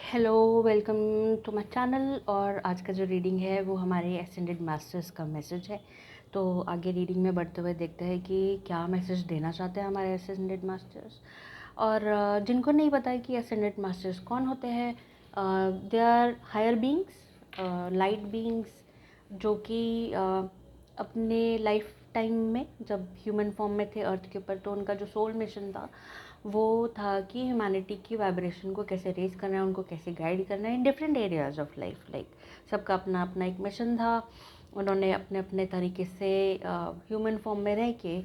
Hello, welcome to my channel. और आज का जो रीडिंग है वो हमारे एसेंडेड मास्टर्स का मैसेज है। तो आगे रीडिंग में बढ़ते हुए देखते हैं कि क्या मैसेज देना चाहते हैं हमारे एसेंडेड मास्टर्स। और जिनको नहीं पता है कि एसेंडेड मास्टर्स कौन होते हैं, they are higher beings, light beings, जो कि अपने लाइफ टाइम में जब ह्यूमन फॉर्म में थे अर्थ के ऊपर, तो उनका जो सोल मिशन था वो था कि ह्यूमैनिटी की वाइब्रेशन को कैसे रेज करना है, उनको कैसे गाइड करना है in different areas of life. Like सबका अपना अपना एक मिशन था। उन्होंने अपने अपने तरीके से ह्यूमन फॉर्म में रह के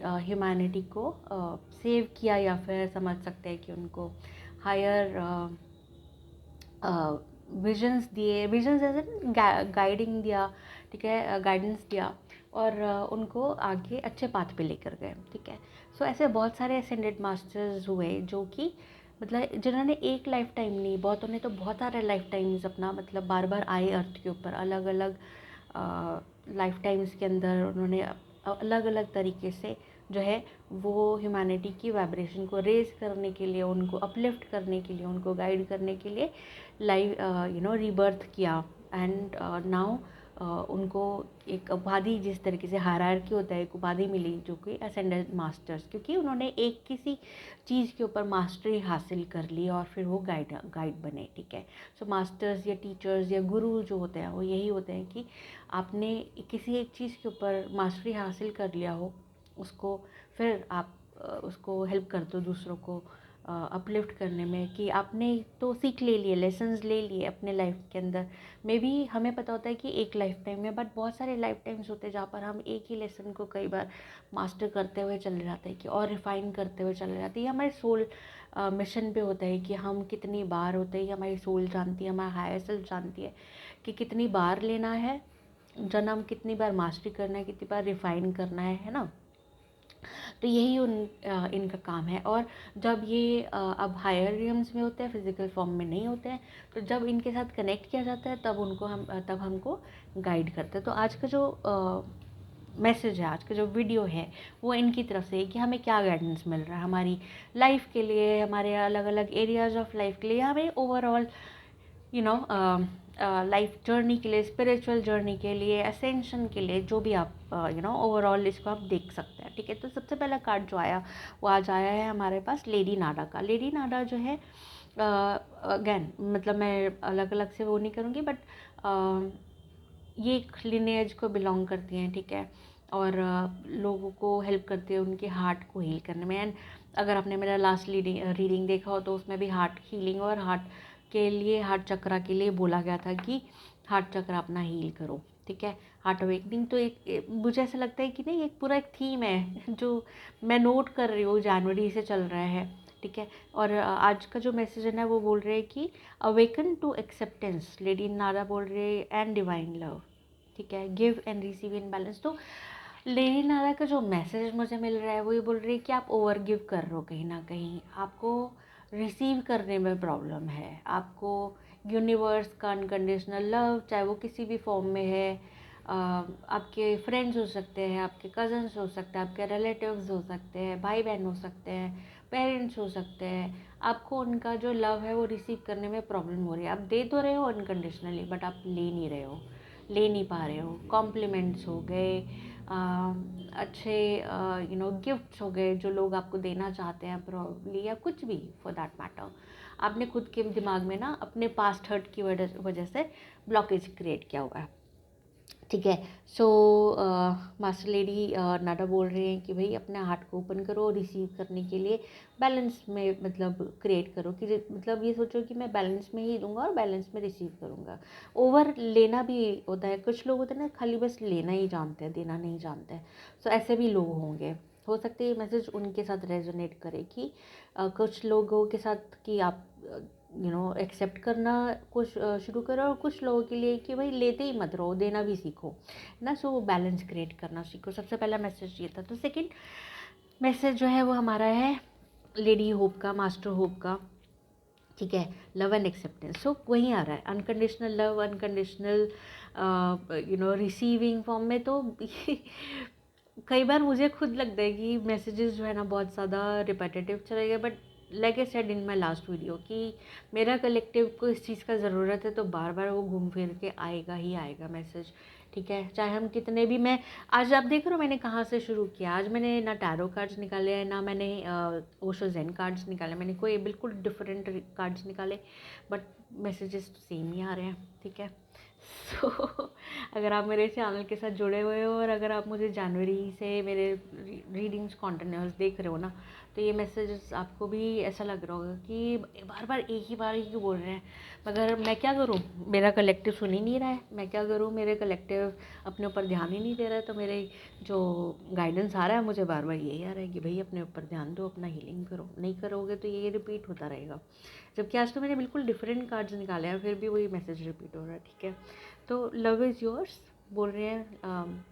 ह्यूमैनिटी को सेव किया, या फिर समझ सकते हैं कि उनको हायर विजन्स दिए, विजन्स एज एन गाइडिंग दिया, ठीक है, गाइडेंस दिया, और उनको आगे अच्छे पाथ पे लेकर गए, ठीक है। सो ऐसे बहुत सारे असेंडेड मास्टर्स हुए जो कि मतलब जिन्होंने एक लाइफ टाइम नहीं, बहुतों ने तो बहुत सारे लाइफ टाइम्स अपना मतलब बार बार आए अर्थ के ऊपर, अलग अलग लाइफ टाइम्स के अंदर उन्होंने अलग अलग तरीके से जो है वो ह्यूमैनिटी की वाइब्रेशन को रेज करने के लिए, उनको अपलिफ्ट करने के लिए, उनको गाइड करने के लिए लाइव रीबर्थ किया। एंड नाउ उनको एक उपाधि, जिस तरीके से हायरार्की होता है, एक उपाधि मिली जो कि असेंडेड मास्टर्स, क्योंकि उन्होंने एक किसी चीज़ के ऊपर मास्टरी हासिल कर ली और फिर वो गाइड बने, ठीक है। सो मास्टर्स या टीचर्स या गुरु जो होते हैं वो यही होते हैं कि आपने किसी एक चीज़ के ऊपर मास्टरी हासिल कर लिया हो, उसको फिर आप उसको हेल्प करते हो दूसरों को अपलिफ्ट करने में, कि आपने तो सीख ले लिए, लेसन्स ले लिए अपने लाइफ के अंदर। मे बी हमें पता होता है कि एक लाइफ टाइम में, बट बहुत सारे लाइफ टाइम्स होते हैं जहाँ पर हम एक ही लेसन को कई बार मास्टर करते हुए चले जाते हैं, कि और रिफ़ाइन करते हुए चले जाते हैं। ये हमारे सोल मिशन पे होता है कि हम कितनी बार होते हैं, हमारी सोल जानती है, हमारा हायर सेल्फ जानती है कि कितनी बार लेना है जन्म, कितनी बार मास्टरी करना है, कितनी बार रिफ़ाइन करना है ना। तो यही इनका काम है। और जब ये अब हायर रियम्स में होते हैं, फिजिकल फॉर्म में नहीं होते हैं, तो जब इनके साथ कनेक्ट किया जाता है तब हमको गाइड करते हैं। तो आज का जो मैसेज है, आज का जो वीडियो है, वो इनकी तरफ से है कि हमें क्या गाइडेंस मिल रहा है हमारी लाइफ के लिए, हमारे अलग अलग एरियाज ऑफ लाइफ के लिए, हमें ओवरऑल लाइफ जर्नी के लिए, स्पिरिचुअल जर्नी के लिए, असेंशन के लिए, जो भी आप ओवरऑल इसको आप देख सकते हैं, ठीक है। तो सबसे पहला कार्ड जो आया वो आज आया है हमारे पास लेडी नाडा का। लेडी नाडा जो है, अगेन मतलब मैं अलग अलग से वो नहीं करूँगी, बट ये एक लिनेज को बिलोंग करती हैं, ठीक है। और लोगों को हेल्प करती है उनके हार्ट को हील करने में। एंड अगर आपने मेरा लास्ट रीडिंग देखा हो तो उसमें भी हार्ट हीलिंग और हार्ट के लिए, हार्ट चक्रा के लिए बोला गया था कि हार्ट चक्रा अपना हील करो, ठीक है। हार्ट अवेकनिंग तो मुझे ऐसा लगता है कि नहीं, एक पूरा एक थीम है जो मैं नोट कर रही हूँ, जनवरी से चल रहा है, ठीक है। और आज का जो मैसेज है ना वो बोल रहे हैं कि अवेकन टू एक्सेप्टेंस, लेडी नारा बोल रहे हैं, एंड डिवाइन लव, ठीक है, give and receive in balance. तो लेडी नारा का जो मैसेज मुझे मिल रहा है वो ये बोल रही है कि आप ओवर गिव कर रहे हो, कहीं ना कहीं आपको रिसीव करने में प्रॉब्लम है। आपको यूनिवर्स का अनकंडीशनल लव, चाहे वो किसी भी फॉर्म में है, आपके फ्रेंड्स हो सकते हैं, आपके कज़न्स हो सकते हैं, आपके रिलेटिव्स हो सकते हैं, भाई बहन हो सकते हैं, पेरेंट्स हो सकते हैं, आपको उनका जो लव है वो रिसीव करने में प्रॉब्लम हो रही है। आप दे तो रहे हो अनकंडीशनली, बट आप ले नहीं रहे हो, ले नहीं पा रहे हो। कॉम्प्लीमेंट्स हो गए, अच्छे गिफ्ट्स हो गए जो लोग आपको देना चाहते हैं प्रॉब्ली, या कुछ भी फॉर दैट मैटर, आपने खुद के दिमाग में ना अपने पास्ट हर्ट की वजह से ब्लॉकेज क्रिएट किया हुआ है, ठीक है। सो मास्टर लेडी नाडा बोल रहे हैं कि भाई अपने हार्ट को ओपन करो, रिसीव करने के लिए बैलेंस में मतलब क्रिएट करो, कि मतलब ये सोचो कि मैं बैलेंस में ही दूंगा और बैलेंस में रिसीव करूंगा। ओवर लेना भी होता है, कुछ लोग होते हैं ना खाली बस लेना ही जानते हैं, देना नहीं जानते हैं। सो ऐसे भी लोग होंगे, हो सकता है ये मैसेज उनके साथ रेजोनेट करे कि कुछ लोगों के साथ कि आप एक्सेप्ट करना कुछ शुरू करो, और कुछ लोगों के लिए कि भाई लेते ही मत रहो, देना भी सीखो, है ना। सो बैलेंस क्रिएट करना सीखो। सबसे पहला मैसेज ये था। तो सेकंड मैसेज जो है वो हमारा है लेडी होप का, मास्टर होप का, ठीक है, लव एंड एक्सेप्टेंस। सो वहीं आ रहा है unconditional love, unconditional receiving form में। तो कई बार मुझे खुद लगता है कि मैसेजेस जो है ना बहुत ज़्यादा रिपीटेटिव चले गए, but like I said in my last video कि मेरा कलेक्टिव को इस चीज़ का ज़रूरत है तो बार बार वो घूम फिर के आएगा ही आएगा मैसेज, ठीक है। चाहे हम कितने भी, मैं आज आप देख रहे हो मैंने कहाँ से शुरू किया। आज मैंने ना टैरो कार्ड्स निकाले हैं, ना मैंने ओशो ज़ेन कार्ड्स निकाले, मैंने कोई बिल्कुल डिफरेंट कार्ड्स निकाले, बट मैसेजेस सेम ही आ रहे हैं, ठीक है। सो अगर आप मेरे चैनल के साथ जुड़े हुए हो और अगर आप मुझे जनवरी से मेरे रीडिंग्स कॉन्टिन्यूस देख रहे हो ना, तो ये मैसेजेस आपको भी ऐसा लग रहा होगा कि बार बार एक ही बार ही क्यों बोल रहे हैं, मगर मैं क्या करूँ, मेरा कलेक्टिव सुन ही नहीं रहा है, मैं क्या करूँ, मेरे कलेक्टिव अपने ऊपर ध्यान ही नहीं दे रहा है। तो मेरे जो गाइडेंस आ रहा है मुझे बार बार यही आ रहा है कि भाई अपने ऊपर ध्यान दो, अपना हीलिंग करो, नहीं करोगे तो ये रिपीट होता रहेगा। जबकि आज तो मैंने बिल्कुल डिफरेंट कार्ड्स निकाले हैं, फिर भी वही मैसेज रिपीट हो रहा है, ठीक है। तो लव इज़ योर्स बोल रहे हैं,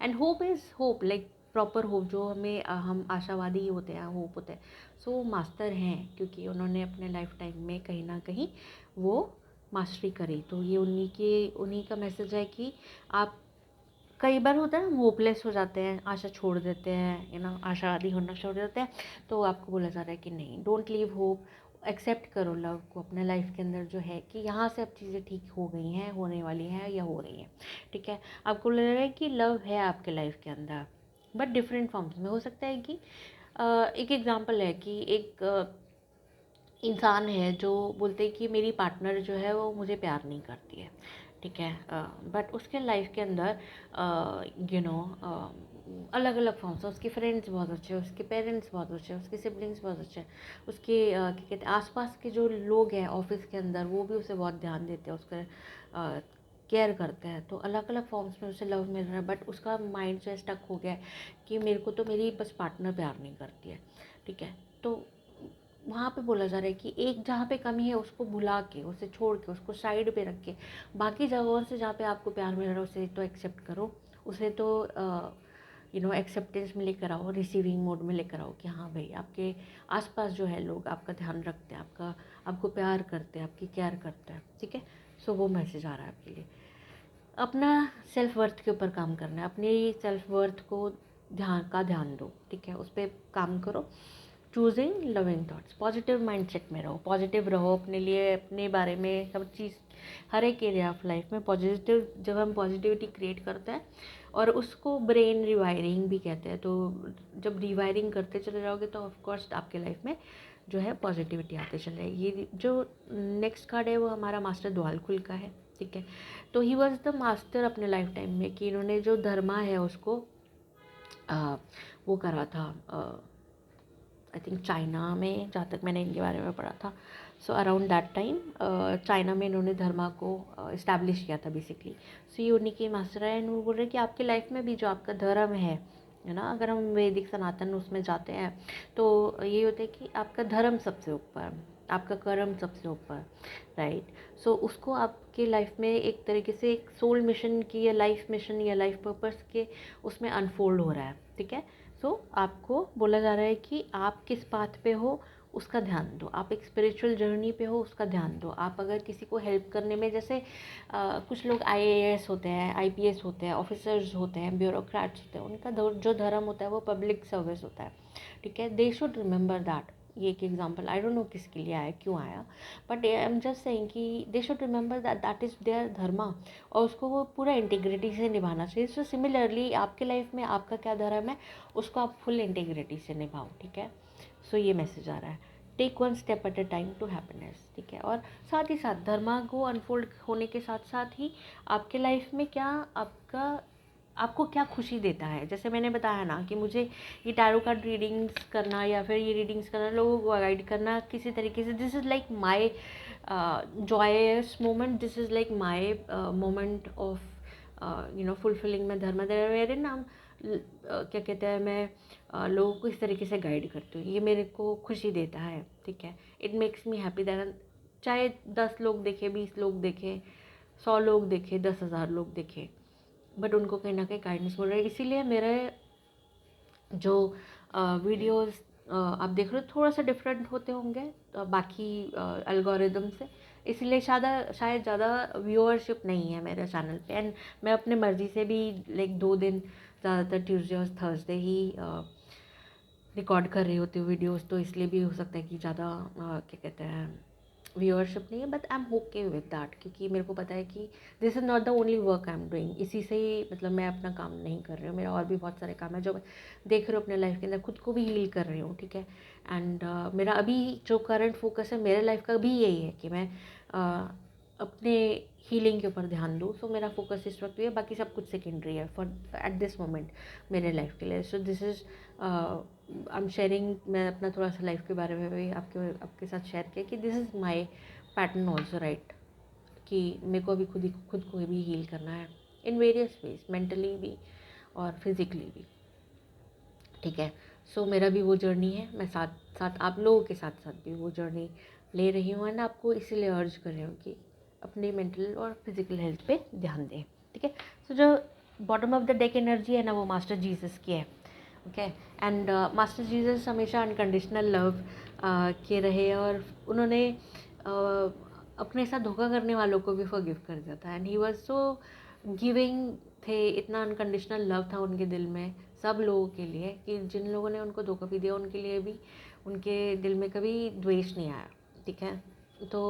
and hope is hope, like proper hope, जो हमें हम आशावादी होते हैं, होप होते हैं। सो मास्टर हैं क्योंकि उन्होंने अपने लाइफ टाइम में कहीं ना कहीं वो मास्टरी करी, तो ये उन्हीं का मैसेज है कि आप, कई बार होता है हम होपलेस हो जाते हैं, आशा छोड़ देते हैं, आशावादी होना छोड़ देते हैं। तो आपको बोला जा रहा है कि नहीं, डोंट लीव होप, एक्सेप्ट करो लव को अपने लाइफ के अंदर, जो है कि यहाँ से अब चीज़ें ठीक हो गई हैं, होने वाली हैं या हो रही हैं, ठीक है। आपको लग रहा है कि लव है आपके लाइफ के अंदर, बट डिफरेंट फॉर्म्स में हो सकता है कि एक एग्जांपल है कि एक इंसान है जो बोलते हैं कि मेरी पार्टनर जो है वो मुझे प्यार नहीं करती है, ठीक है। बट उसके लाइफ के अंदर यू नो अलग अलग फॉर्म्स हैं, उसके फ्रेंड्स बहुत अच्छे हैं, उसके पेरेंट्स बहुत अच्छे हैं, उसके सिबलिंग्स बहुत अच्छे हैं, उसके क्या कहते हैं आसपास के जो लोग हैं ऑफिस के अंदर वो भी उसे बहुत ध्यान देते हैं, उसका केयर करते हैं। तो अलग अलग फॉर्म्स में उसे लव मिल रहा है, बट उसका माइंड जो स्टक हो गया है कि मेरे को तो मेरी बस पार्टनर प्यार नहीं करती है, ठीक है। तो वहाँ पे बोला जा रहा है कि एक जहाँ पे कमी है उसको भुला के, उसे छोड़ के, उसको साइड पे रख के, बाकी जगहों से जहाँ पे आपको प्यार मिल रहा है उसे तो एक्सेप्ट करो, उसे तो एक्सेप्टेंस में लेकर आओ, रिसीविंग मोड में लेकर आओ कि हाँ भाई आपके आसपास जो है लोग आपका ध्यान रखते हैं, आपको प्यार करते हैं, आपकी केयर करते हैं, ठीक है। सो वो मैसेज आ रहा है आपके लिए। अपना सेल्फ वर्थ के ऊपर काम करना है, अपनी सेल्फ वर्थ को ध्यान दो, ठीक है, उस पर काम करो। Choosing loving thoughts, positive mindset में रहो, पॉजिटिव रहो अपने लिए, अपने बारे में, सब चीज़, हर एक एरिया ऑफ लाइफ में पॉजिटिव, जब हम पॉजिटिविटी क्रिएट करते हैं और उसको ब्रेन रिवायरिंग भी कहते हैं, तो जब रिवायरिंग करते चले जाओगे तो ऑफकोर्स आपके लाइफ में जो है पॉजिटिविटी आते चले जाएगी। ये जो नेक्स्ट कार्ड है वो हमारा मास्टर द्वालकुल का है, ठीक है। तो ही वॉज द मास्टर अपने लाइफ टाइम में, कि इन्होंने जो धर्मा है उसको वो करा था, आई थिंक चाइना में, जहाँ तक मैंने इनके बारे में पढ़ा था। So around that time China में इन्होंने धर्मा को इस्टेब्लिश किया था बेसिकली। सो ये उन्हीं के मास्टर है, एंड वो बोल रहे हैं कि आपके लाइफ में भी जो आपका धर्म है ना, अगर हम वैदिक सनातन उसमें जाते हैं तो ये होता है कि आपका धर्म सबसे ऊपर, आपका कर्म सबसे ऊपर, राइट। सो उसको आपके लाइफ में एक तरीके से एक सोल मिशन की या लाइफ मिशन या लाइफ पर्पस के उसमें अनफोल्ड हो रहा है, ठीक है। सो आपको बोला जा रहा है कि आप किस पाथ पे हो उसका ध्यान दो, आप एक स्पिरिचुअल जर्नी पे हो उसका ध्यान दो। आप अगर किसी को हेल्प करने में, जैसे कुछ लोग आईएएस होते हैं, आईपीएस होते हैं, ऑफिसर्स होते हैं, ब्यूरोक्रेट्स होते हैं, उनका जो धर्म होता है वो पब्लिक सर्विस होता है, ठीक है। दे शुड रिमेंबर दैट। ये एक एग्जांपल, आई डोंट नो किसके लिए आया, क्यों आया, but I am just saying कि they should remember that that is their dharma, और उसको वो पूरा इंटीग्रिटी से निभाना चाहिए। सो सिमिलरली आपके लाइफ में आपका क्या धर्म है उसको आप फुल इंटीग्रिटी से निभाओ, ठीक है। सो ये मैसेज आ रहा है, take one step at a time to happiness, ठीक है। और साथ ही साथ धर्मा को अनफोल्ड होने के साथ साथ ही आपके लाइफ में क्या आपको क्या खुशी देता है। जैसे मैंने बताया ना कि मुझे ये टैरो कार्ड रीडिंग्स करना या फिर ये रीडिंग्स करना, लोगों को गाइड करना किसी तरीके से, this is like my joyous moment, this is like my moment of fulfilling my dharma, मेरे नाम क्या कहते हैं, मैं लोगों को इस तरीके से गाइड करती हूँ, ये मेरे को खुशी देता है, ठीक है। It makes me happy that, चाहे 10 लोग देखे, 20 लोग देखे, 100 लोग देखे, 10,000 लोग देखे, बट उनको कहीं ना कहीं गाइडेंस मिल रहा है। इसीलिए मेरे जो वीडियोस आप देख रहे हो थोड़ा सा डिफरेंट होते होंगे बाकी एल्गोरिदम से, इसलिए शायद ज़्यादा व्यूअरशिप नहीं है मेरे चैनल पे। एंड मैं अपने मर्ज़ी से भी लाइक 2 दिन ज़्यादातर ट्यूसडे और थर्सडे ही रिकॉर्ड कर रही होती हूँ वीडियोस, तो इसलिए भी हो सकता है कि ज़्यादा क्या कहते हैं व्यूअरशिप नहीं है, but I M okay with that, क्योंकि मेरे को पता है कि this is not the only work I am doing. इसी से ही मतलब मैं अपना काम नहीं कर रही हूँ, मेरा और भी बहुत सारे काम है जो मैं देख रही हूँ अपने लाइफ के अंदर, खुद को भी हील कर रही हूँ, ठीक है। एंड मेरा अभी जो करंट फोकस है मेरे लाइफ का भी यही है कि मैं अपने हीलिंग के ऊपर ध्यान दूँ। सो मेरा फोकस इस वक्त भी है, बाकी सब कुछ सेकेंडरी है फॉर एट दिस मोमेंट मेरे लाइफ के लिए। So this is I am sharing, मैं अपना थोड़ा सा लाइफ के बारे में भी आपके साथ शेयर किया कि this is my pattern also, right, कि मेरे को अभी खुद को भी हील करना है इन वेरियस वेज, मेंटली भी और फिज़िकली भी, ठीक है। सो मेरा भी वो जर्नी है, मैं साथ साथ आप लोगों के साथ साथ भी वो जर्नी ले रही हूँ, एंड आपको इसीलिए अर्ज कर रही हूँ कि अपनी मेंटल और फिजिकल हेल्थ पे ध्यान दें, ठीक है। सो जो bottom of the deck energy है ना, वो मास्टर जीसस की है, ओके। एंड मास्टर जीसस हमेशा अनकंडीशनल लव के रहे, और उन्होंने अपने साथ धोखा करने वालों को भी फॉरगिव कर दिया था, and he was so giving थे, इतना अनकंडीशनल लव था उनके दिल में सब लोगों के लिए कि जिन लोगों ने उनको धोखा भी दिया उनके लिए भी उनके दिल में कभी द्वेष नहीं आया, ठीक है। तो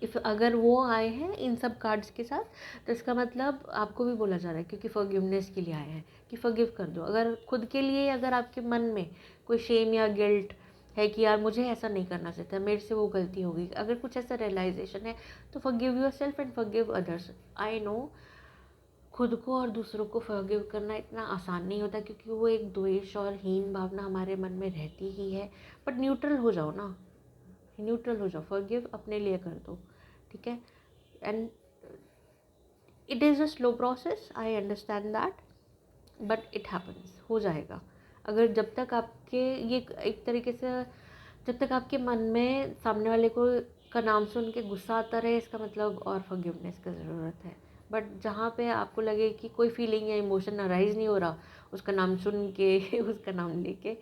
इफ़ अगर वो आए हैं इन सब कार्ड्स के साथ, तो इसका मतलब आपको भी बोला जा रहा है, क्योंकि फॉरगिवनेस के लिए आए हैं कि फॉरगिव कर दो। अगर खुद के लिए अगर आपके मन में कोई शेम या गिल्ट है कि यार मुझे ऐसा नहीं करना चाहिए था, मेरे से वो गलती हो गई, अगर कुछ ऐसा रियलाइजेशन है, तो forgive yourself and forgive others. I know खुद को और दूसरों को फॉरगिव करना इतना आसान नहीं होता, क्योंकि वो एक द्वेष और हीन भावना हमारे मन में रहती ही है। बट न्यूट्रल हो जाओ ना, न्यूट्रल हो जाओ, फॉरगिव अपने लिए कर दो, ठीक है। And it is a slow process, I understand that, but it happens, हो जाएगा। अगर जब तक आपके ये एक तरीके से जब तक आपके मन में सामने वाले को का नाम सुन के गुस्सा आता रहे, इसका मतलब और फॉरगिवनेस की ज़रूरत है। बट जहाँ पे आपको लगे कि कोई फीलिंग या इमोशन अराइज नहीं हो रहा उसका नाम सुन के उसका नाम लेके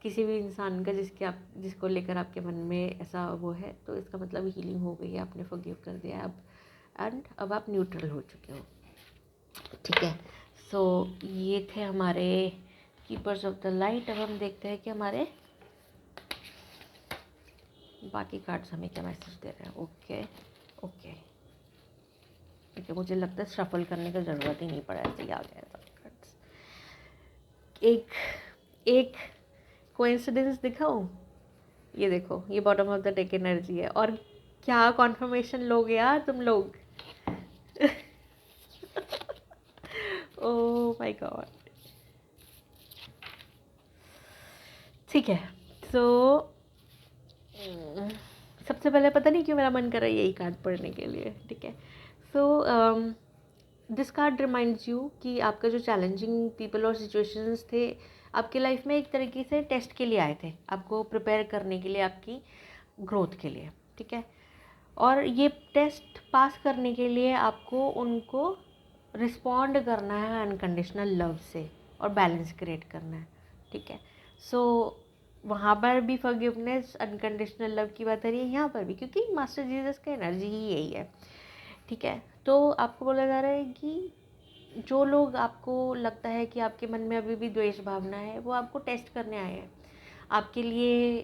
किसी भी इंसान का जिसको लेकर आपके मन में ऐसा वो है, तो इसका मतलब हीलिंग हो गई है, आपने फॉरगिव कर दिया है अब, एंड अब आप न्यूट्रल हो चुके हो, ठीक है। सो ये थे हमारे कीपर्स ऑफ द लाइट। अब हम देखते हैं कि हमारे बाकी कार्ड्स हमें क्या मैसेज दे रहे हैं। ओके ओके ठीक है, मुझे लगता है शफल करने का ज़रूरत ही नहीं पड़ा, ऐसे ही आ गया सब कार्ड्स। एक एक कोइंसिडेंस दिखाऊं, ये देखो, ये bottom of the deck energy है, और क्या कॉन्फर्मेशन लोगे यार तुम लोग ओह माय गॉड, ठीक है। सो सबसे पहले पता नहीं क्यों मेरा मन कर रहा है यही कार्ड पढ़ने के लिए, ठीक है। So this card reminds you कि आपका जो चैलेंजिंग पीपल और सिचुएशंस थे आपके लाइफ में एक तरीके से टेस्ट के लिए आए थे, आपको प्रिपेयर करने के लिए, आपकी ग्रोथ के लिए, ठीक है। और ये टेस्ट पास करने के लिए आपको उनको रिस्पॉन्ड करना है अनकंडीशनल लव से, और बैलेंस क्रिएट करना है, ठीक है। सो वहाँ पर भी फॉरगिवनेस अनकंडीशनल लव की बात आ रही है, यहाँ पर भी, क्योंकि मास्टर जीसस का एनर्जी ही यही है, ठीक है। तो आपको बोला जा रहा है कि जो लोग आपको लगता है कि आपके मन में अभी भी द्वेष भावना है, वो आपको टेस्ट करने आए हैं, आपके लिए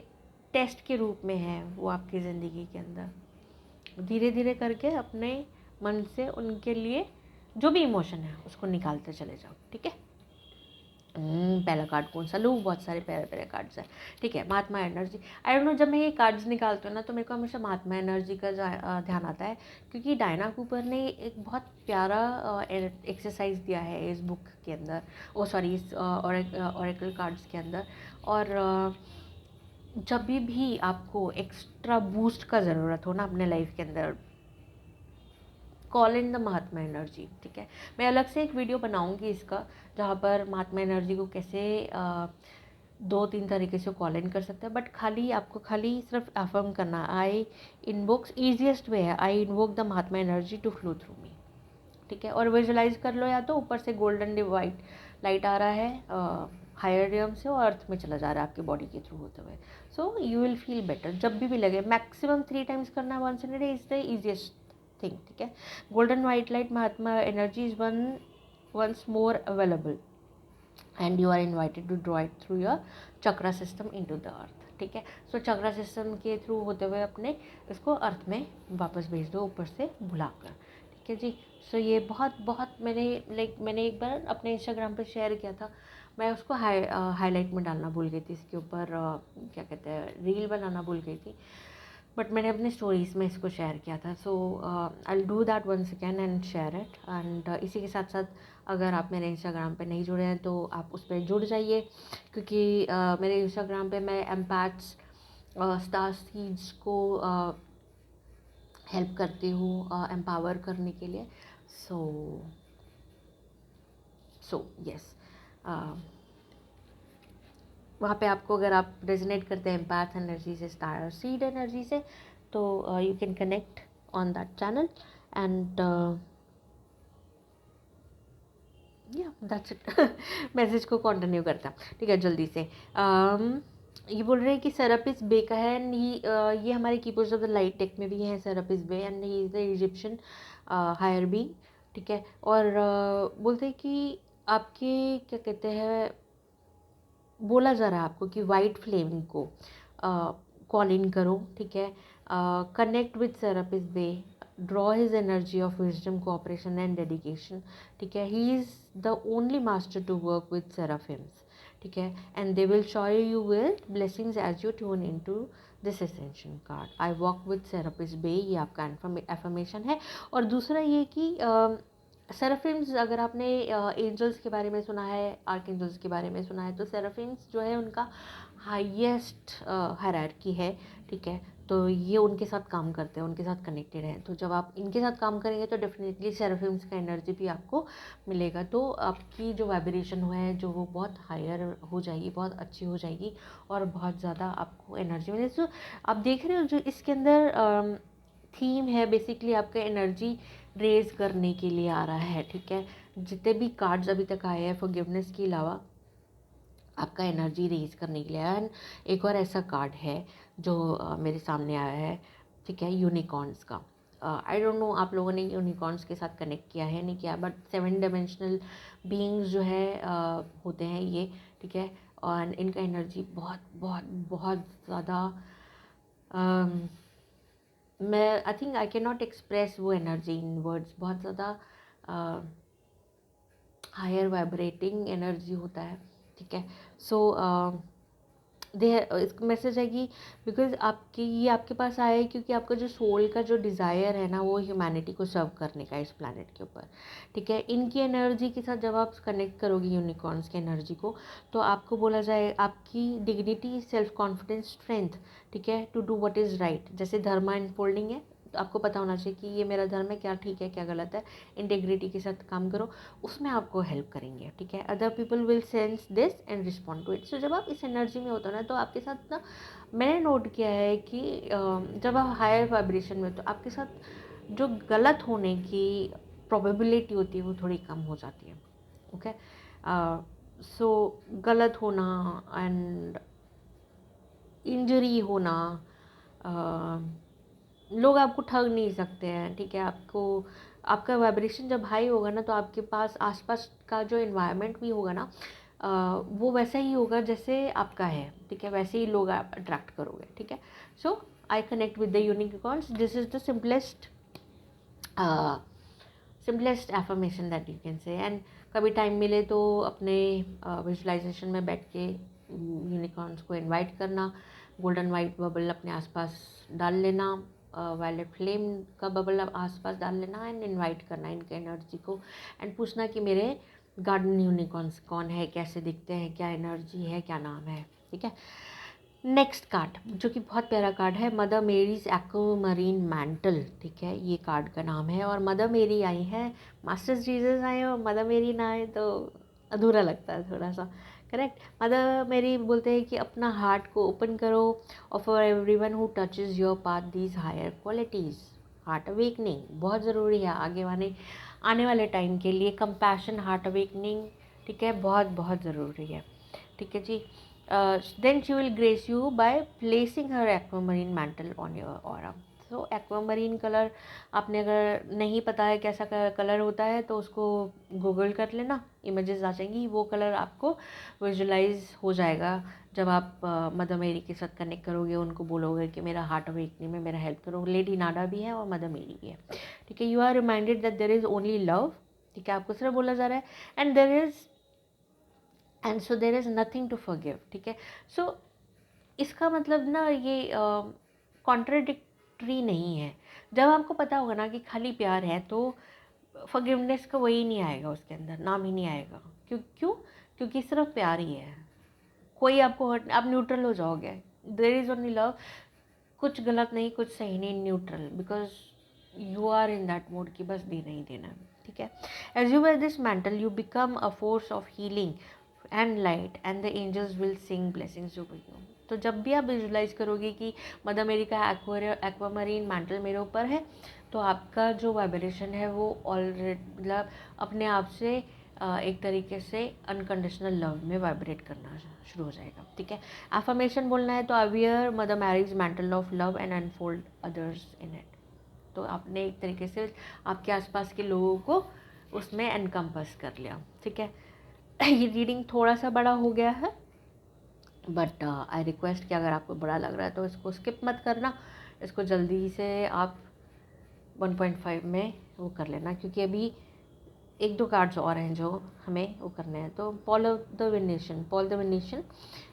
टेस्ट के रूप में है वो आपकी ज़िंदगी के अंदर। धीरे धीरे करके अपने मन से उनके लिए जो भी इमोशन है उसको निकालते चले जाओ, ठीक है। पहला कार्ड कौन सा लूँ, बहुत सारे प्यारे प्यारे कार्ड्स हैं, ठीक है। महात्मा एनर्जी, आई डोंट नो, जब मैं ये कार्ड्स निकालती हूँ ना तो मेरे को हमेशा महात्मा एनर्जी का ध्यान आता है, क्योंकि डायना कूपर ने एक बहुत प्यारा एक्सरसाइज दिया है इस बुक के अंदर, ओ सॉरी, इस ऑरेकल कार्ड्स के अंदर। और जब भी आपको एक्स्ट्रा बूस्ट का ज़रूरत हो ना अपने लाइफ के अंदर, call in the Mahatma energy, ठीक है। मैं अलग से एक वीडियो बनाऊंगी इसका, जहाँ पर महात्मा एनर्जी को कैसे 2-3 तरीके से कॉल इन कर सकते हैं, बट आपको सिर्फ अफर्म करना, आई इनवोक्स, ईजिएस्ट वे है, I invoke the Mahatma energy to flow through me, ठीक है। और विजुलाइज कर लो, या तो ऊपर से गोल्डन डिवाइट लाइट आ रहा है हायर रियम से और अर्थ में चला जा रहा है आपकी बॉडी के थ्रू होते हुए, so you will feel better. जब भी लगे, मैक्सिमम 3 टाइम्स करना once in a day is the easiest thing, ठीक है। Golden white light Mahatma energy is once more available, and you are invited to draw it through your chakra system into the earth, ठीक है। सो चक्रा system के through होते हुए अपने इसको अर्थ में वापस भेज दो ऊपर से बुलाकर, ठीक है जी। सो ये बहुत बहुत मैंने एक बार अपने इंस्टाग्राम पे शेयर किया था, मैं उसको हाईलाइट में डालना भूल गई थी, इसके ऊपर क्या कहते हैं रील बनाना भूल गई थी, बट मैंने अपने स्टोरीज़ में इसको शेयर किया था। So I will do that once again and share it. And इसी के साथ साथ अगर आप मेरे इंस्टाग्राम पे नहीं जुड़े हैं तो आप उस पर जुड़ जाइए, क्योंकि मेरे इंस्टाग्राम पे मैं एम्पैथ्स स्टार सीड्स को हेल्प करती हूँ एम्पावर करने के लिए। सो यस, वहाँ पे आपको अगर आप रेजोनेट करते हैं एम्पैथ एनर्जी से, स्टार सीड एनर्जी से, तो you can connect on that channel and या दैट्स इट। मैसेज को कंटिन्यू करता, ठीक है जल्दी से। ये बोल रहे हैं कि सेरापिस बे का है, ये हमारे keepers of the light tech में भी है Serapis Bey, and he is the Egyptian higher being, ठीक है। और बोलते हैं कि आपके क्या कहते हैं, बोला जा रहा है आपको कि वाइट फ्लेम को कॉल इन करो, ठीक है। Connect with Serapis Bey, draw his energy of wisdom, cooperation and dedication, ठीक है। He is the only master to work with seraphims, ठीक है, and they will shower you with blessings as you tune in to this ascension card. I walk with Serapis Bey, ये आपका affirmation है। और दूसरा ये कि सेराफिम्स, अगर आपने एंजल्स के बारे में सुना है, आर्क एंजल्स के बारे में सुना है, तो सेराफिम्स जो है उनका हाईएस्ट हायरार्की है, ठीक है। तो ये उनके साथ काम करते हैं, उनके साथ कनेक्टेड हैं। तो जब आप इनके साथ काम करेंगे तो डेफिनेटली सेराफिम्स का एनर्जी भी आपको मिलेगा, तो आपकी जो वाइब्रेशन है जो वो बहुत हायर हो जाएगी, बहुत अच्छी हो जाएगी, और बहुत ज़्यादा आपको एनर्जी मिलेगी। तो आप देख रहे हो जो इसके अंदर थीम है बेसिकली आपका एनर्जी रेज करने के लिए आ रहा है, ठीक है। जितने भी कार्ड्स अभी तक आए हैं फॉरगिवनेस के अलावा आपका एनर्जी रेज करने के लिए आया। एंड एक और ऐसा कार्ड है जो मेरे सामने आया है, ठीक है, यूनिकॉर्न्स का। आई डोंट नो आप लोगों ने यूनिकॉर्न्स के साथ कनेक्ट किया है नहीं किया, बट 7 डायमेंशनल बीइंग्स जो है होते हैं ये, ठीक है। और इनका एनर्जी बहुत बहुत बहुत ज़्यादा, मैं I think I can not express वो एनर्जी इन वर्ड्स, बहुत ज़्यादा हायर वाइब्रेटिंग एनर्जी होता है, ठीक है। सो इसका मैसेज है कि बिकॉज ये आपके पास आया है क्योंकि आपका जो सोल का जो डिज़ायर है ना वो ह्यूमैनिटी को सर्व करने का इस प्लैनेट के ऊपर, ठीक है। इनकी एनर्जी के साथ जब आप कनेक्ट करोगे यूनिकॉर्न्स की एनर्जी को, तो आपको बोला जाए आपकी डिग्निटी, सेल्फ कॉन्फिडेंस, स्ट्रेंथ, ठीक है, to do what is right. जैसे धर्मा अनफोल्डिंग है, तो आपको पता होना चाहिए कि ये मेरा धर्म है, क्या ठीक है क्या गलत है, इंटेग्रिटी के साथ काम करो, उसमें आपको हेल्प करेंगे, ठीक है। Other people will sense this and respond to it. So जब आप इस एनर्जी में होते हो ना, तो आपके साथ ना मैंने नोट किया है कि जब आप हायर वाइब्रेशन में हो तो आपके साथ जो गलत होने की प्रोबेबिलिटी होती है वो थोड़ी कम हो जाती है, ओके। सो गलत होना एंड इंजरी होना, लोग आपको ठग नहीं सकते हैं, ठीक है। आपको आपका वाइब्रेशन जब हाई होगा ना, तो आपके पास आसपास का जो इन्वायरमेंट भी होगा ना, वो वैसा ही होगा जैसे आपका है, ठीक है, वैसे ही लोग आप अट्रैक्ट करोगे, ठीक है। So I connect with the unicorns, this is the simplest affirmation that you can say. And कभी टाइम मिले तो अपने विजुलाइजेशन में बैठ के यूनिकॉर्न्स को इनवाइट करना, गोल्डन वाइट बबल अपने आसपास डाल लेना, वायलेट फ्लेम का बबल आसपास डाल लेना, एंड इनवाइट करना इनके एनर्जी को, एंड पूछना कि मेरे गार्डन यूनिकॉर्न्स कौन है, कैसे दिखते हैं, क्या एनर्जी है, क्या नाम है, ठीक है। नेक्स्ट कार्ड जो कि बहुत प्यारा कार्ड है, मदर मेरीज एक्वामरीन मैंटल, ठीक है, ये कार्ड का नाम है। और मदर मेरी आई है, मास्टर्स जीसस आए और मदर मेरी ना आए तो अधूरा लगता है थोड़ा सा, करेक्ट। मदर मेरी बोलते हैं कि अपना हार्ट को ओपन करो, और for everyone who touches your path these higher qualities. Heart awakening बहुत ज़रूरी है आने वाले टाइम के लिए, कंपैशन, हार्ट अवेकनिंग, ठीक है, बहुत बहुत ज़रूरी है, ठीक है जी। Then she will grace you by placing her aquamarine mantle on your aura. So aquamarine colour, आपने अगर नहीं पता है कैसा कलर होता है तो उसको गूगल कर लेना, इमेजेस आ जाएंगी, वो कलर आपको विजुलाइज हो जाएगा जब आप मदर मेरी के साथ कनेक्ट करोगे, उनको बोलोगे कि मेरा हार्ट अवेकनिंग में मेरा हेल्प करो। लेडी नाडा भी है और मदर मेरी भी है, ठीक है। You are reminded that there is only love, ठीक है, आपको सिर्फ बोला जा रहा है and so there is nothing to forgive, ठीक है। सो इसका मतलब ना ये कॉन्ट्राडिक्टरी नहीं है। जब आपको पता होगा ना कि खाली प्यार है तो फॉरगिवनेस का वही नहीं आएगा, उसके अंदर नाम ही नहीं आएगा। क्यों? क्योंकि सिर्फ प्यार ही है, कोई आपको हर्ट, आप न्यूट्रल हो जाओगे। देयर इज़ ओनली लव, कुछ गलत नहीं कुछ सही नहीं, neutral, because you are in that mode कि बस देना ही देना, ठीक है। As you wear this mantle you become a force of healing and light and the angels will sing blessings over you. तो जब भी आप विजुलाइज करोगे कि मदर मेरी का एक्वामरीन मैंटल मेरे ऊपर है, तो आपका जो वाइब्रेशन है वो ऑलरेडी मतलब अपने आप से एक तरीके से अनकंडीशनल लव में वाइब्रेट करना शुरू हो जाएगा, ठीक है। एफर्मेशन बोलना है तो I wear Mother Mary's mantle of love and unfold others in it. तो आपने एक तरीके से आपके आसपास के लोगों को उसमें एनकम्पस कर लिया, ठीक है। ये रीडिंग थोड़ा सा बड़ा हो गया है, बट आई रिक्वेस्ट कि अगर आपको बड़ा लग रहा है तो इसको स्किप मत करना, इसको जल्दी से आप 1.5 में वो कर लेना, क्योंकि अभी एक दो कार्ड्स और हैं जो हमें वो करने हैं। तो पॉल द वेनेशियन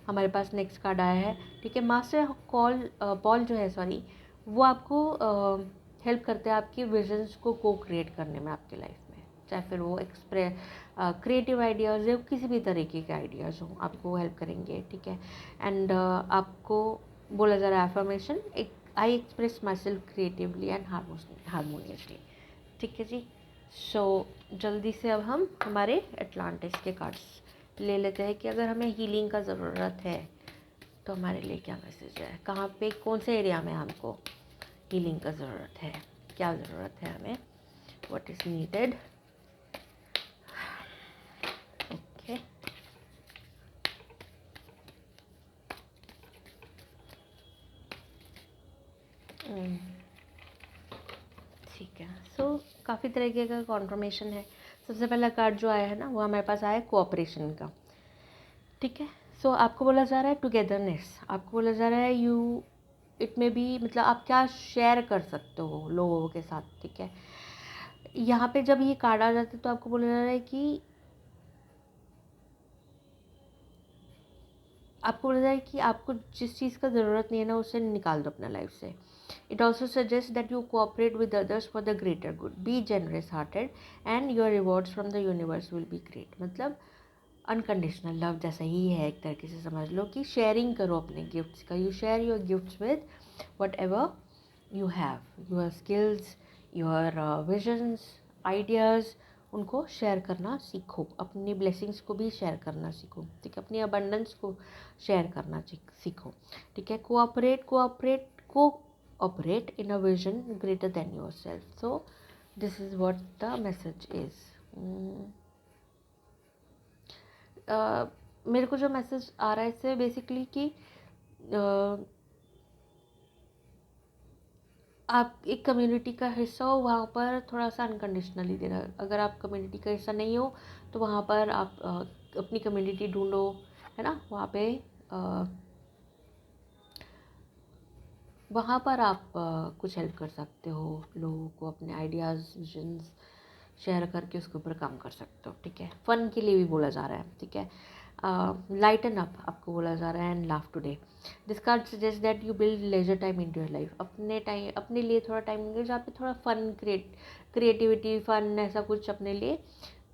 हमारे पास नेक्स्ट कार्ड आया है, ठीक है। मास्टर पॉल जो है सॉरी, वो आपको हेल्प करते हैं आपकी विजन्स को क्रिएट करने में आपकी लाइफ में, चाहे फिर वो क्रिएटिव आइडियाज़ या किसी भी तरीके के आइडियाज़ हों, आपको हेल्प करेंगे, ठीक है। एंड आपको बोला जा रहा है affirmation, I express my self creatively and harmoniously, ठीक है जी। सो जल्दी से अब हम हमारे एटलांटिस के कार्ड्स ले लेते हैं कि अगर हमें हीलिंग का ज़रूरत है तो हमारे लिए क्या मैसेज है, कहाँ पे कौन से एरिया में हमको हीलिंग का ज़रूरत है, क्या ज़रूरत है हमें, व्हाट इज़ नीडेड। ओके, ठीक है। सो काफ़ी तरीके का कॉन्फर्मेशन है। सबसे पहला कार्ड जो आया है ना वो हमारे पास आया है कोऑपरेशन का, ठीक है। सो आपको बोला जा रहा है टुगेदरनेस, आपको बोला जा रहा है यू इट में भी मतलब आप क्या शेयर कर सकते हो लोगों के साथ, ठीक है। यहाँ पे जब ये कार्ड आ जाते तो आपको बोला जा रहा है कि आपको बोला जाए कि आपको जिस चीज़ का ज़रूरत नहीं है ना उसे निकाल दो अपना लाइफ से। It also suggest that you cooperate with others for the greater good, B generous hearted and your rewards from the universe will be great. मतलब अनकंडीशनल लव जैसा ही है, एक तरीके से समझ लो कि शेयरिंग करो अपने गिफ्ट्स का, you share your gifts with what ever you have, your skills, your visions, ideas, उनको शेयर करना सीखो, अपनी ब्लेसिंग्स को भी शेयर करना सीखो, ठीक है, अपनी अबंडेंस को शेयर करना सीखो, ठीक है। Cooperate in a vision greater than your self. So this is what the message is. मेरे को जो मैसेज आ रहा है इससे बेसिकली कि आप एक कम्युनिटी का हिस्सा हो, वहाँ पर थोड़ा सा अनकंडीशनली देना। अगर आप कम्युनिटी का हिस्सा नहीं हो तो वहाँ पर आप अपनी कम्युनिटी ढूंढो, है ना। वहाँ पर आप कुछ हेल्प कर सकते हो लोगों को, अपने आइडियाज़ विजन्स शेयर करके उसके ऊपर काम कर सकते हो, ठीक है। फ़न के लिए भी बोला जा रहा है, ठीक है। लाइटन अप आपको बोला जा रहा है and laugh today. This card suggest that you build leisure time in your life, अपने लिए थोड़ा टाइम निकालो जहाँ पे थोड़ा फन क्रिएटिविटी फन ऐसा कुछ अपने लिए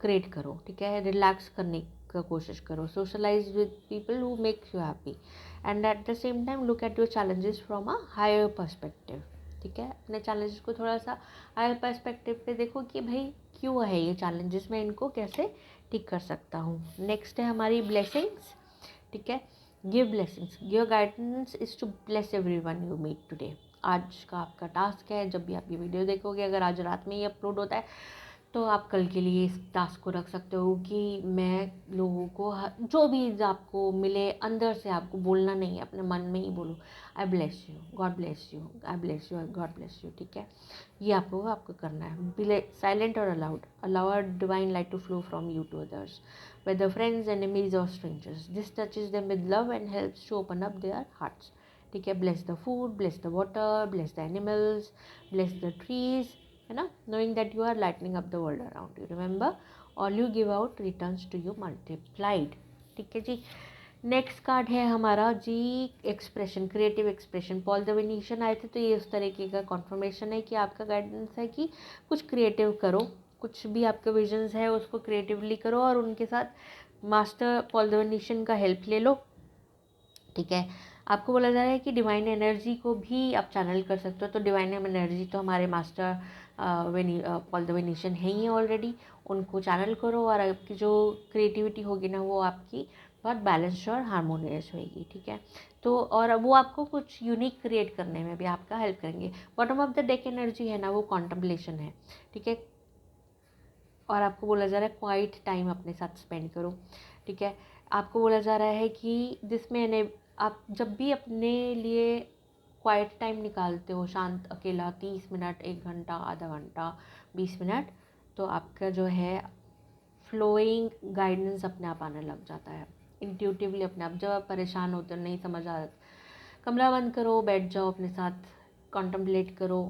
क्रिएट करो, ठीक है। रिलैक्स करने का कोशिश करो, socialise with people who make you happy and at the same time look at your challenges from a higher perspective, ठीक है। अपने चैलेंजेस को थोड़ा सा हायर पर्सपेक्टिव पे देखो कि भाई क्यों है ये चैलेंजेस, मैं इनको कैसे ठीक कर सकता हूँ। नेक्स्ट है हमारी ब्लेसिंग्स, ठीक है। Give blessings, give guidance is to bless everyone you meet today. आज का आपका टास्क है, जब भी आप ये वीडियो देखोगे, अगर आज रात में ही अपलोड होता है तो आप कल के लिए इस टास्क को रख सकते हो कि मैं लोगों को जो भी आपको मिले अंदर से आपको बोलना नहीं है, अपने मन में ही बोलो I bless you, God bless you, I bless you, God bless you. ठीक है, ये आपको करना है। बी साइलेंट और aloud, allow a divine light to flow from you to others, whether friends, enemies or strangers. This touches them with love and helps to open up their hearts. ठीक है, bless the food, bless the water, bless the animals, bless the trees, है ना, knowing that you are lightening up the world around you. Remember, all you give out returns to you multiplied. ठीक है जी। Next card है हमारा जी, expression, creative expression. Paul the Venetian आए थे तो ये उस तरीके का कॉन्फर्मेशन है कि आपका गाइडेंस है कि कुछ क्रिएटिव करो, कुछ भी आपके विजन्स है उसको क्रिएटिवली करो और उनके साथ मास्टर पॉल द वेनिशियन का हेल्प ले लो। ठीक है, आपको बोला जा रहा है कि डिवाइन एनर्जी को भी आप चैनल कर सकते हो। तो डिवाइन एनर्जी तो हमारे मास्टर पॉल द वेनिशियन है ही ऑलरेडी, उनको चैनल करो और आपकी जो क्रिएटिविटी होगी ना वो आपकी बहुत बैलेंस्ड और हारमोनियस होएगी। ठीक है, तो और वो आपको कुछ यूनिक क्रिएट करने में भी आपका हेल्प करेंगे। Bottom of the deck energy है ना वो कॉन्टम्पलेशन है। ठीक है, और आपको बोला जा रहा है क्वाइट टाइम अपने साथ स्पेंड करो। ठीक है, आपको बोला जा रहा है कि जिसमें आप जब भी अपने लिए क्वाइट टाइम निकालते हो, शांत अकेला 30 मिनट, 1 घंटा, आधा घंटा, 20 मिनट, तो आपका जो है फ्लोइंग गाइडेंस अपने आप आने लग जाता है इंट्यूटिवली अपने आप। जब आप परेशान होते हो, नहीं समझ आ, कमरा बंद करो, बैठ जाओ अपने साथ, कॉन्टम्पलेट करो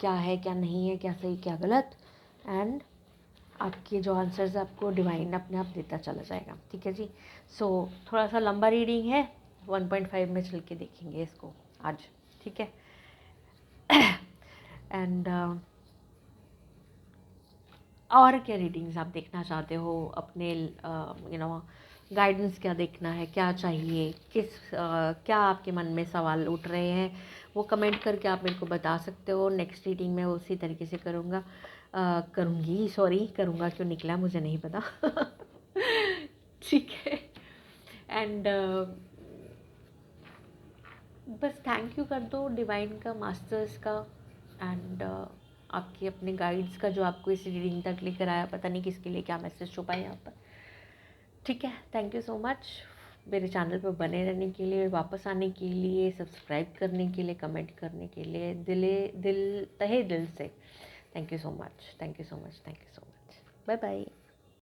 क्या है क्या नहीं है, क्या सही क्या गलत, एंड आपके जो आंसर्स आपको डिवाइन अपने आप देता चला जाएगा। ठीक है जी। सो थोड़ा सा लंबा रीडिंग है, 1.5 में चल के देखेंगे इसको आज। ठीक है, एंड और क्या रीडिंग्स आप देखना चाहते हो अपने गाइडेंस क्या देखना है, क्या चाहिए, क्या आपके मन में सवाल उठ रहे हैं, वो कमेंट करके आप मेरे को बता सकते हो। नेक्स्ट रीडिंग में उसी तरीके से करूँगी, सॉरी करूँगा क्यों निकला मुझे नहीं पता। ठीक है, एंड बस थैंक यू कर दो डिवाइन का, मास्टर्स का, एंड आपके अपने गाइड्स का जो आपको इस रीडिंग तक लेकर आया। पता नहीं किसके लिए क्या मैसेज छुपा है यहाँ पर। ठीक है, थैंक यू सो मच मेरे चैनल पर बने रहने के लिए, वापस आने के लिए, सब्सक्राइब करने के लिए, कमेंट करने के लिए, तहे दिल से thank you so much, thank you so much, thank you so much. Bye bye.